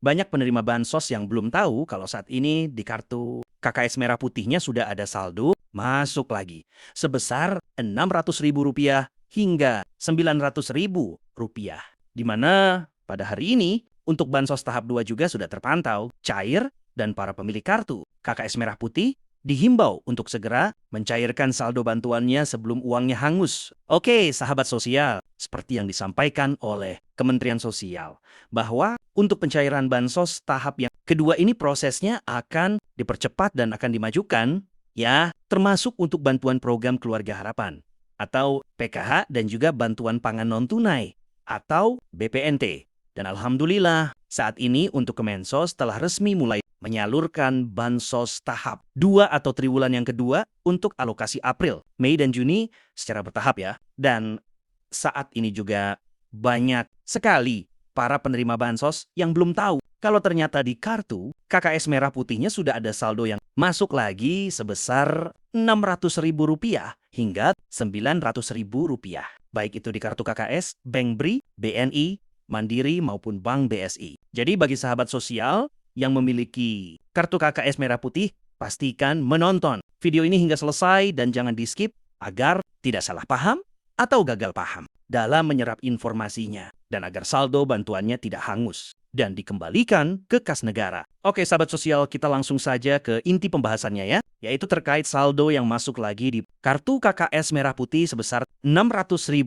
banyak penerima bansos yang belum tahu kalau saat ini di kartu KKS Merah Putihnya sudah ada saldo masuk lagi sebesar Rp600.000 hingga Rp900.000, di mana pada hari ini untuk bansos tahap 2 juga sudah terpantau cair dan para pemilik kartu KKS Merah Putih dihimbau untuk segera mencairkan saldo bantuannya sebelum uangnya hangus. Oke, sahabat sosial, seperti yang disampaikan oleh Kementerian Sosial, bahwa untuk pencairan bansos tahap yang kedua ini prosesnya akan dipercepat dan akan dimajukan, ya, termasuk untuk bantuan program Keluarga Harapan, atau PKH dan juga bantuan pangan non-tunai, atau BPNT. Dan alhamdulillah, saat ini untuk Kemensos telah resmi mulai menyalurkan bansos tahap 2 atau triwulan yang kedua untuk alokasi April, Mei, dan Juni secara bertahap ya. Dan saat ini juga banyak sekali para penerima bansos yang belum tahu kalau ternyata di kartu KKS Merah Putihnya sudah ada saldo yang masuk lagi sebesar Rp600.000 hingga Rp900.000. Baik itu di kartu KKS, Bank BRI, BNI, Mandiri maupun Bank BSI. Jadi bagi sahabat sosial yang memiliki kartu KKS Merah Putih, pastikan menonton video ini hingga selesai dan jangan di-skip agar tidak salah paham atau gagal paham dalam menyerap informasinya dan agar saldo bantuannya tidak hangus dan dikembalikan ke kas negara. Oke sahabat sosial, kita langsung saja ke inti pembahasannya ya, yaitu terkait saldo yang masuk lagi di kartu KKS Merah Putih sebesar Rp600.000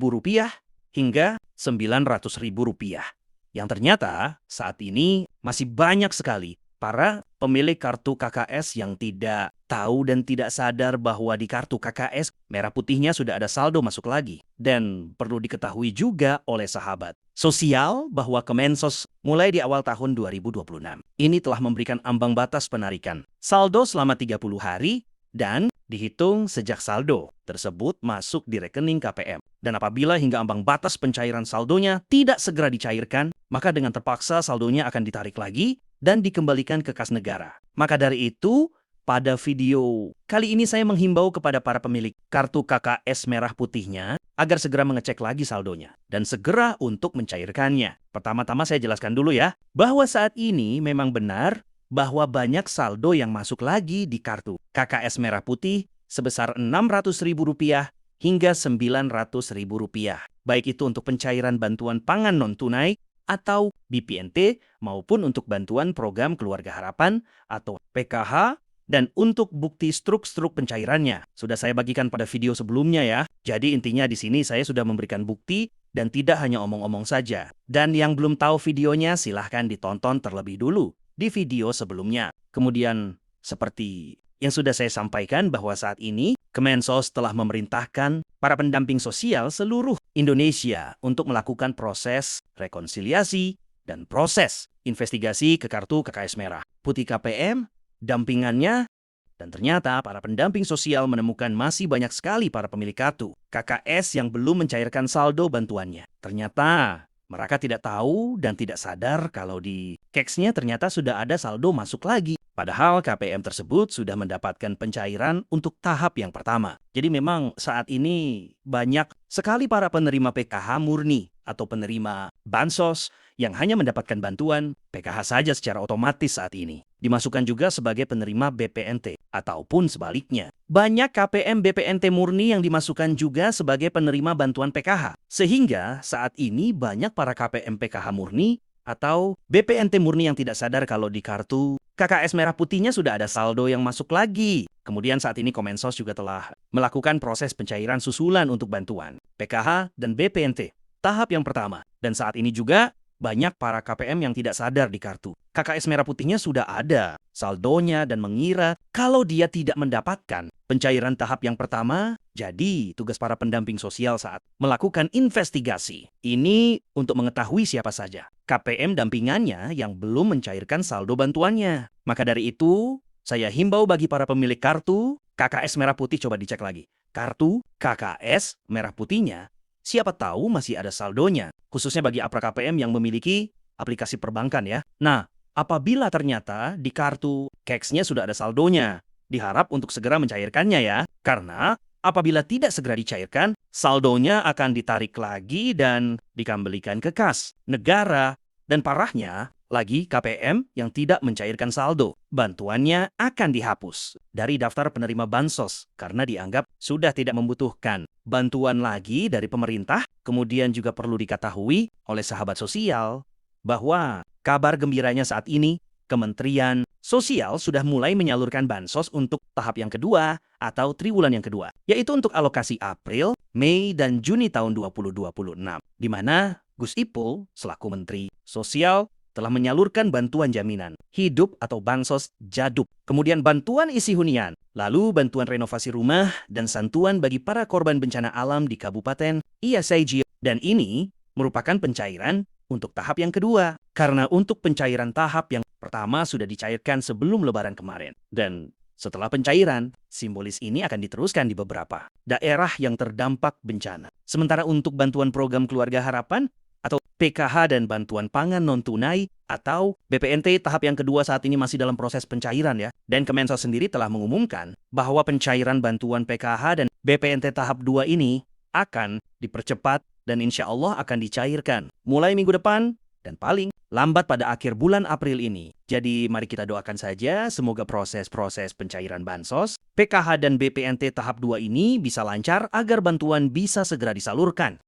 hingga Rp900.000. Yang ternyata saat ini masih banyak sekali para pemilik kartu KKS yang tidak tahu dan tidak sadar bahwa di kartu KKS Merah Putihnya sudah ada saldo masuk lagi. Dan perlu diketahui juga oleh sahabat sosial bahwa Kemensos mulai di awal tahun 2026 ini telah memberikan ambang batas penarikan saldo selama 30 hari dan dihitung sejak saldo tersebut masuk di rekening KPM. Dan apabila hingga ambang batas pencairan saldonya tidak segera dicairkan, maka dengan terpaksa saldonya akan ditarik lagi dan dikembalikan ke kas negara. Maka dari itu, pada video kali ini saya menghimbau kepada para pemilik kartu KKS Merah Putihnya agar segera mengecek lagi saldonya dan segera untuk mencairkannya. Pertama-tama saya jelaskan dulu ya, bahwa saat ini memang benar bahwa banyak saldo yang masuk lagi di kartu KKS Merah Putih sebesar Rp600.000 hingga Rp900.000. Baik itu untuk pencairan bantuan pangan non-tunai atau BPNT maupun untuk bantuan program Keluarga Harapan atau PKH dan untuk bukti struk-struk pencairannya. Sudah saya bagikan pada video sebelumnya ya. Jadi intinya di sini saya sudah memberikan bukti dan tidak hanya omong-omong saja. Dan yang belum tahu videonya silahkan ditonton terlebih dulu di video sebelumnya. Kemudian seperti yang sudah saya sampaikan bahwa saat ini Kemensos telah memerintahkan para pendamping sosial seluruh Indonesia untuk melakukan proses rekonsiliasi dan proses investigasi ke kartu KKS Merah Putih KPM, dampingannya, dan ternyata para pendamping sosial menemukan masih banyak sekali para pemilik kartu KKS yang belum mencairkan saldo bantuannya. Ternyata mereka tidak tahu dan tidak sadar kalau di KEX-nya ternyata sudah ada saldo masuk lagi. Padahal KPM tersebut sudah mendapatkan pencairan untuk tahap yang pertama. Jadi memang saat ini banyak sekali para penerima PKH murni atau penerima bansos yang hanya mendapatkan bantuan PKH saja secara otomatis saat ini. Dimasukkan juga sebagai penerima BPNT ataupun sebaliknya. Banyak KPM BPNT murni yang dimasukkan juga sebagai penerima bantuan PKH. Sehingga saat ini banyak para KPM PKH murni atau BPNT murni yang tidak sadar kalau di kartu KKS Merah Putihnya sudah ada saldo yang masuk lagi. Kemudian saat ini Kemensos juga telah melakukan proses pencairan susulan untuk bantuan PKH dan BPNT tahap yang pertama. Dan saat ini juga banyak para KPM yang tidak sadar di kartu KKS Merah Putihnya sudah ada saldonya dan mengira kalau dia tidak mendapatkan pencairan tahap yang pertama. Jadi tugas para pendamping sosial saat melakukan investigasi ini untuk mengetahui siapa saja KPM dampingannya yang belum mencairkan saldo bantuannya. Maka dari itu saya himbau bagi para pemilik kartu KKS Merah Putih, coba dicek lagi kartu KKS Merah Putihnya, siapa tahu masih ada saldonya, khususnya bagi APRA KPM yang memiliki aplikasi perbankan ya. Nah, apabila ternyata di kartu KEX-nya sudah ada saldonya, diharap untuk segera mencairkannya ya. Karena apabila tidak segera dicairkan, saldonya akan ditarik lagi dan dikembalikan ke kas negara. Dan parahnya, lagi KPM yang tidak mencairkan saldo. Bantuannya akan dihapus dari daftar penerima bansos karena dianggap sudah tidak membutuhkan bantuan lagi dari pemerintah. Kemudian juga perlu diketahui oleh sahabat sosial bahwa kabar gembiranya saat ini, Kementerian Sosial sudah mulai menyalurkan bansos untuk tahap yang kedua atau triwulan yang kedua, yaitu untuk alokasi April, Mei, dan Juni tahun 2026, di mana Gus Ipul selaku Menteri Sosial telah menyalurkan bantuan jaminan hidup atau bansos jaduk, kemudian bantuan isi hunian, lalu bantuan renovasi rumah, dan santuan bagi para korban bencana alam di Kabupaten ISIG. Dan ini merupakan pencairan untuk tahap yang kedua, karena untuk pencairan tahap yang pertama sudah dicairkan sebelum Lebaran kemarin. Dan setelah pencairan, simbolis ini akan diteruskan di beberapa daerah yang terdampak bencana. Sementara untuk bantuan program Keluarga Harapan atau PKH dan bantuan pangan non-tunai atau BPNT tahap yang kedua saat ini masih dalam proses pencairan ya. Dan Kemensos sendiri telah mengumumkan bahwa pencairan bantuan PKH dan BPNT tahap 2 ini akan dipercepat dan insya Allah akan dicairkan mulai minggu depan dan paling lambat pada akhir bulan April ini. Jadi mari kita doakan saja semoga proses-proses pencairan bansos, PKH dan BPNT tahap 2 ini bisa lancar agar bantuan bisa segera disalurkan